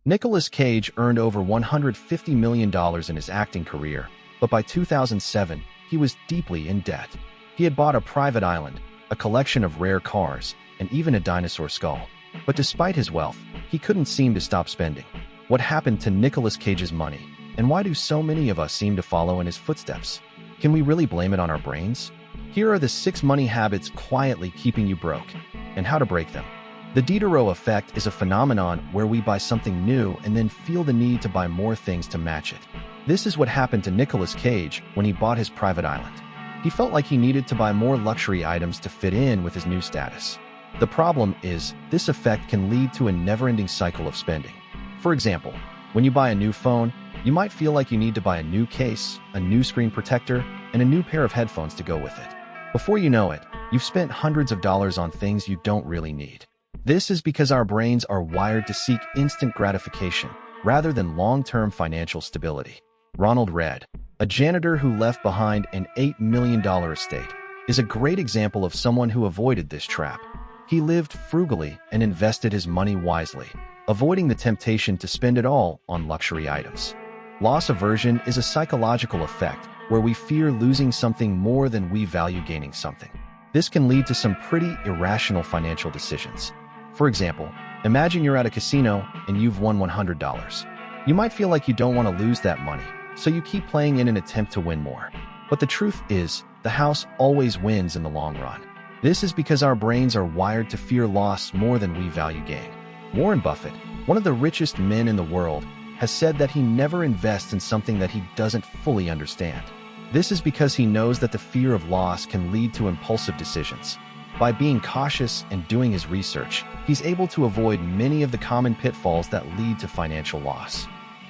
Nicolas Cage earned over $150 million in his acting career, but by 2007, he was deeply in debt. He had bought a private island, a collection of rare cars, and even a dinosaur skull. But despite his wealth, he couldn't seem to stop spending. What happened to Nicolas Cage's money, and why do so many of us seem to follow in his footsteps? Can we really blame it on our brains? Here are the 6 money habits quietly keeping you broke, and how to break them. The Diderot effect is a phenomenon where we buy something new and then feel the need to buy more things to match it. This is what happened to Nicolas Cage when he bought his private island. He felt like he needed to buy more luxury items to fit in with his new status. The problem is, this effect can lead to a never-ending cycle of spending. For example, when you buy a new phone, you might feel like you need to buy a new case, a new screen protector, and a new pair of headphones to go with it. Before you know it, you've spent hundreds of dollars on things you don't really need. This is because our brains are wired to seek instant gratification rather than long-term financial stability. Ronald Read, a janitor who left behind an $8 million estate, is a great example of someone who avoided this trap. He lived frugally and invested his money wisely, avoiding the temptation to spend it all on luxury items. Loss aversion is a psychological effect where we fear losing something more than we value gaining something. This can lead to some pretty irrational financial decisions. For example, imagine you're at a casino and you've won $100. You might feel like you don't want to lose that money, so you keep playing in an attempt to win more. But the truth is, the house always wins in the long run. This is because our brains are wired to fear loss more than we value gain. Warren Buffett, one of the richest men in the world, has said that he never invests in something that he doesn't fully understand. This is because he knows that the fear of loss can lead to impulsive decisions. By being cautious and doing his research, he's able to avoid many of the common pitfalls that lead to financial loss.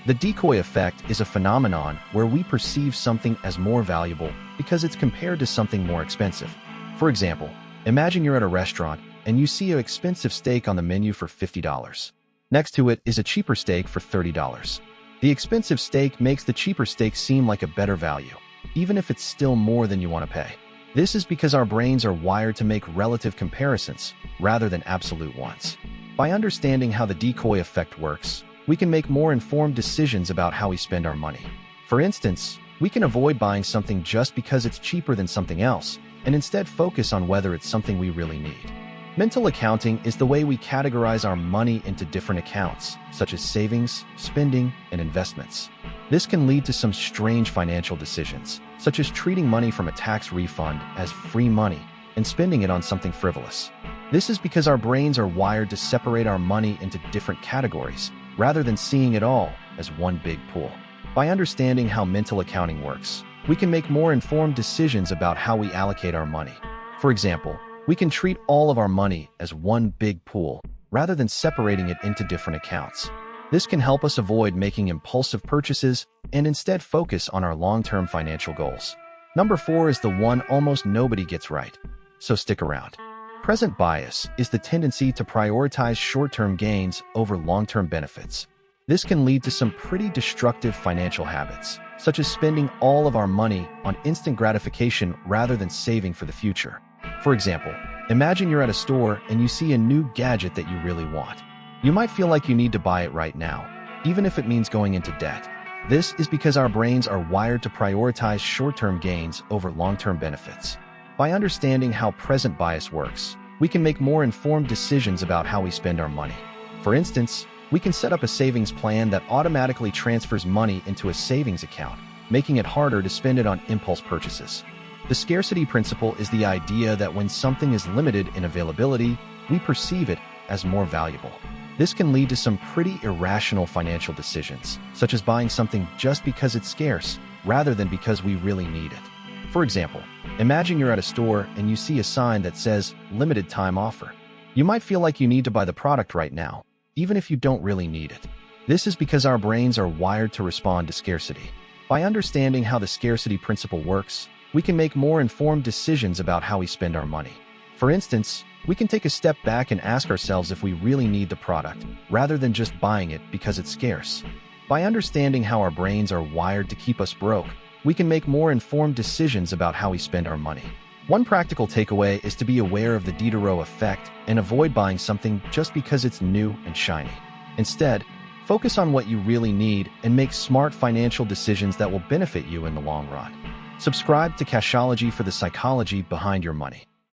The decoy effect is a phenomenon where we perceive something as more valuable because it's compared to something more expensive. For example, imagine you're at a restaurant and you see an expensive steak on the menu for $50. Next to it is a cheaper steak for $30. The expensive steak makes the cheaper steak seem like a better value, even if it's still more than you want to pay. This is because our brains are wired to make relative comparisons rather than absolute ones. By understanding how the decoy effect works, we can make more informed decisions about how we spend our money. For instance, we can avoid buying something just because it's cheaper than something else, and instead focus on whether it's something we really need. Mental accounting is the way we categorize our money into different accounts, such as savings, spending, and investments. This can lead to some strange financial decisions, such as treating money from a tax refund as free money and spending it on something frivolous. This is because our brains are wired to separate our money into different categories, rather than seeing it all as one big pool. By understanding how mental accounting works, we can make more informed decisions about how we allocate our money. For example, we can treat all of our money as one big pool, rather than separating it into different accounts. This can help us avoid making impulsive purchases and instead focus on our long-term financial goals. Number 4 is the one almost nobody gets right, so stick around. Present bias is the tendency to prioritize short-term gains over long-term benefits. This can lead to some pretty destructive financial habits, such as spending all of our money on instant gratification rather than saving for the future. For example, imagine you're at a store and you see a new gadget that you really want. You might feel like you need to buy it right now, even if it means going into debt. This is because our brains are wired to prioritize short-term gains over long-term benefits. By understanding how present bias works, we can make more informed decisions about how we spend our money. For instance, we can set up a savings plan that automatically transfers money into a savings account, making it harder to spend it on impulse purchases. The scarcity principle is the idea that when something is limited in availability, we perceive it as more valuable. This can lead to some pretty irrational financial decisions, such as buying something just because it's scarce, rather than because we really need it. For example, imagine you're at a store and you see a sign that says limited time offer. You might feel like you need to buy the product right now, even if you don't really need it. This is because our brains are wired to respond to scarcity. By understanding how the scarcity principle works, we can make more informed decisions about how we spend our money. For instance, we can take a step back and ask ourselves if we really need the product, rather than just buying it because it's scarce. By understanding how our brains are wired to keep us broke, we can make more informed decisions about how we spend our money. One practical takeaway is to be aware of the Diderot effect and avoid buying something just because it's new and shiny. Instead, Focus on what you really need and make smart financial decisions that will benefit you in the long run. Subscribe to Cashology for the psychology behind your money.